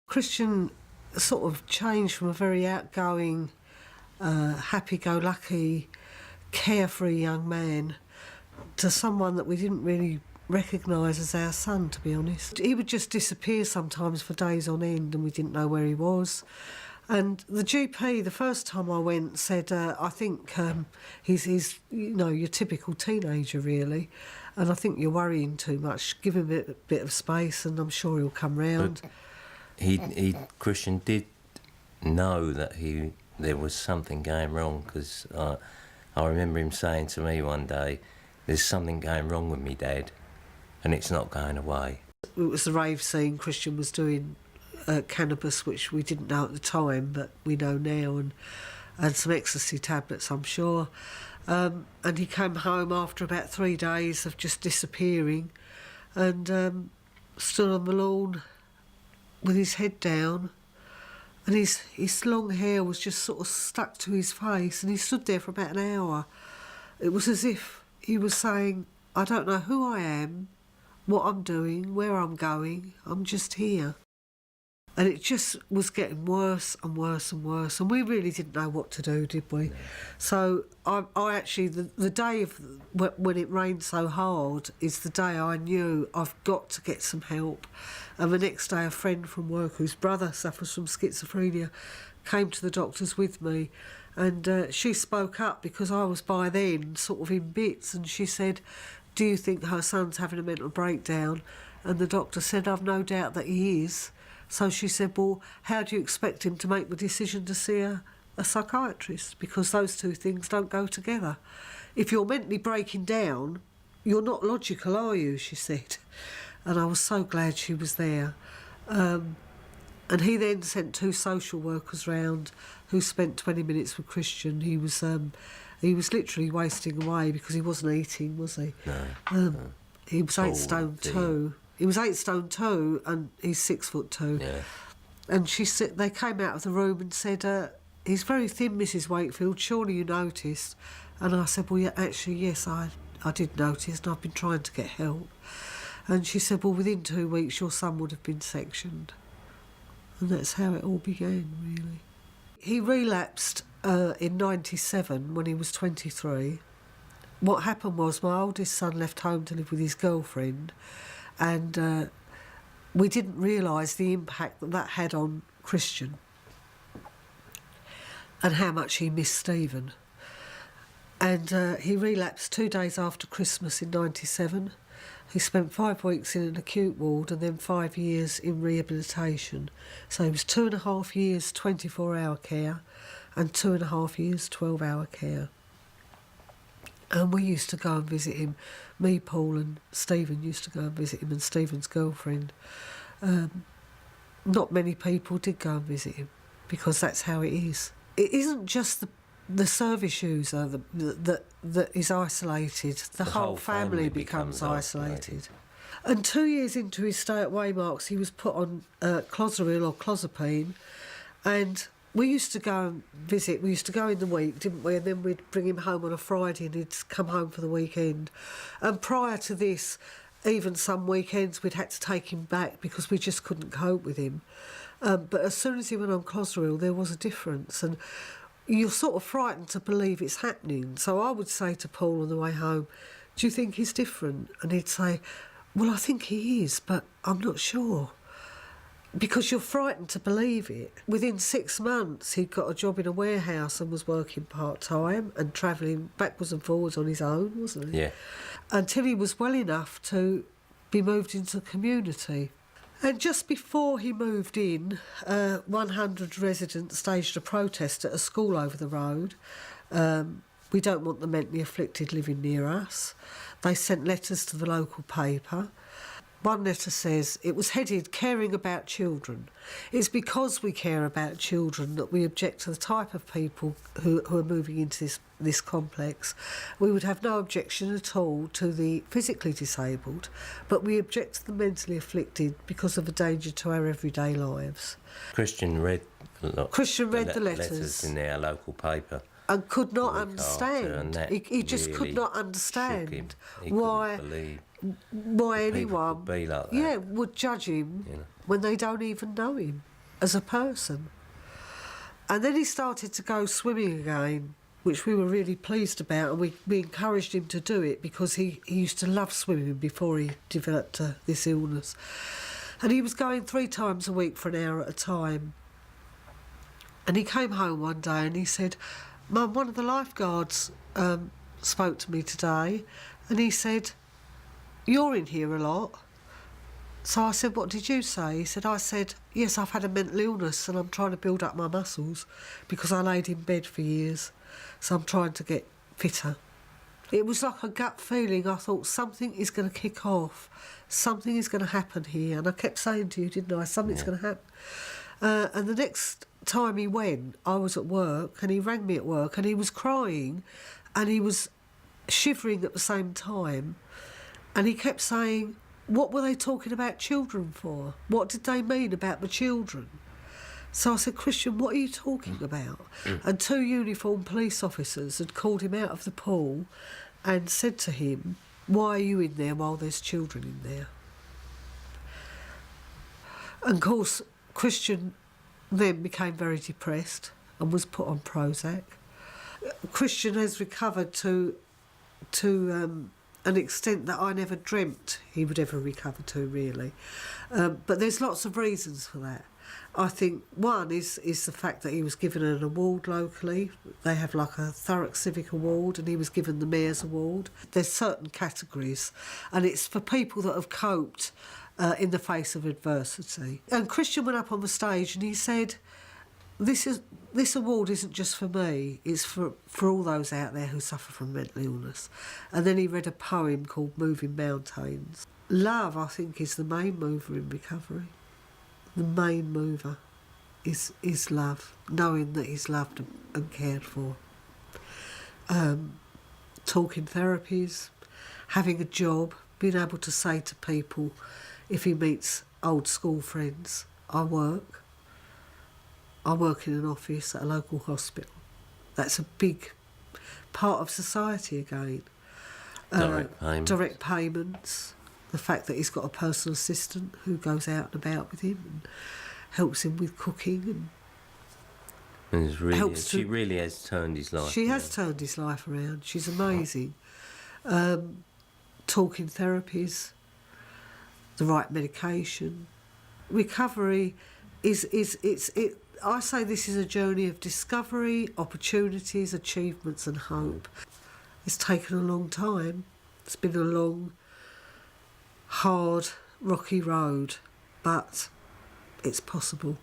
Christian sort of changed from a very outgoing, happy-go-lucky, carefree young man to someone that we didn't really recognise as our son, to be honest. He would just disappear sometimes for days on end and we didn't know where he was. And the GP, the first time I went, said, I think he's your typical teenager, really, and I think you're worrying too much. Give him a bit of space and I'm sure he'll come round. But Christian did know that there was something going wrong, because I remember him saying to me one day, "There's something going wrong with me, Dad, and it's not going away." It was the rave scene. Christian was doing cannabis, which we didn't know at the time, but we know now, and some ecstasy tablets, I'm sure. And he came home after about 3 days of just disappearing and stood on the lawn with his head down, and his long hair was just sort of stuck to his face, and he stood there for about an hour. It was as if he was saying, "I don't know who I am, what I'm doing, where I'm going, I'm just here." And it just was getting worse and worse and worse, and we really didn't know what to do, did we? No. So I actually, the day of when it rained so hard is the day I knew I've got to get some help. And the next day a friend from work whose brother suffers from schizophrenia came to the doctors with me, and she spoke up because I was by then sort of in bits, and she said, "Do you think her son's having a mental breakdown?" And the doctor said, "I've no doubt that he is." So she said, "Well, how do you expect him to make the decision to see a psychiatrist? Because those two things don't go together. If you're mentally breaking down, you're not logical, are you?" she said. And I was so glad she was there. And he then sent 2 social workers round who spent 20 minutes with Christian. He was literally wasting away because he wasn't eating, was he? No. He was 8 stone 2. He was 8 stone 2 and he's 6'2". Yeah. And they came out of the room and said, "He's very thin, Mrs. Wakefield, surely you noticed?" And I said, "Well, yeah, actually, yes, I did notice, and I've been trying to get help." And she said, "Well, within 2 weeks your son would have been sectioned." And that's how it all began, really. He relapsed in 97 when he was 23. What happened was my oldest son left home to live with his girlfriend, and we didn't realise the impact that had on Christian and how much he missed Stephen. And he relapsed 2 days after Christmas in 97. He spent 5 weeks in an acute ward and then 5 years in rehabilitation. So he was 2.5 years 24-hour care and 2.5 years 12-hour care. And we used to go and visit him. Me, Paul and Stephen used to go and visit him, and Stephen's girlfriend. Not many people did go and visit him because that's how it is. It isn't just the service user that is isolated. The whole family becomes isolated. And 2 years into his stay at Waymarks, he was put on Clozaril or clozapine, and we used to go and visit. We used to go in the week, didn't we? And then we'd bring him home on a Friday and he'd come home for the weekend. And prior to this, even some weekends we'd had to take him back because we just couldn't cope with him. But as soon as he went on Clozaril, there was a difference. And you're sort of frightened to believe it's happening. So I would say to Paul on the way home, "Do you think he's different?" And he'd say, "Well, I think he is, but I'm not sure." Because you're frightened to believe it. Within 6 months, he'd got a job in a warehouse and was working part-time and travelling backwards and forwards on his own, wasn't he? Yeah. Until he was well enough to be moved into the community. And just before he moved in, 100 residents staged a protest at a school over the road. We don't want the mentally afflicted living near us. They sent letters to the local paper. One letter says, it was headed "Caring About Children." It's because we care about children that we object to the type of people who are moving into this complex. We would have no objection at all to the physically disabled, but we object to the mentally afflicted because of a danger to our everyday lives. Christian read the letters in our local paper. And could not understand. He just could not understand why anyone would be like that. would judge him when they don't even know him. as a person. And then he started to go swimming again, which we were really pleased about, and we encouraged him to do it because he used to love swimming before he developed this illness. And he was going 3 times a week for an hour at a time. And he came home one day and he said, "Mum, one of the lifeguards spoke to me today, and he said, 'You're in here a lot.' So I said, 'What did you say?' He said, 'I said, yes, I've had a mental illness and I'm trying to build up my muscles because I laid in bed for years. So I'm trying to get fitter.' It was like a gut feeling. I thought something is going to kick off. Something is going to happen here. And I kept saying to you, didn't I, something's going to happen. And the next time he went, I was at work and he rang me at work and he was crying and he was shivering at the same time. And he kept saying, what were they talking about children for? What did they mean about the children? So I said, "Christian, what are you talking about?" And 2 uniformed police officers had called him out of the pool and said to him, "Why are you in there while there's children in there?" And of course, Christian then became very depressed and was put on Prozac. Christian has recovered to an extent that I never dreamt he would ever recover to, really. But there's lots of reasons for that. I think one is the fact that he was given an award locally. They have like a Thurrock Civic Award and he was given the Mayor's Award. There's certain categories and it's for people that have coped in the face of adversity. And Christian went up on the stage and he said, this award isn't just for me, it's for all those out there who suffer from mental illness. And then he read a poem called Moving Mountains. Love, I think, is the main mover in recovery. The main mover is love, knowing that he's loved and cared for. Talking therapies, having a job, being able to say to people, if he meets old school friends, I work in an office at a local hospital. That's a big part of society again. Direct payments. The fact that he's got a personal assistant who goes out and about with him and helps him with cooking. And she really has turned his life around. She has turned his life around. She's amazing. Talking therapies, the right medication. Recovery I say this is a journey of discovery, opportunities, achievements and hope. It's taken a long time. It's been a long, hard, rocky road, but it's possible.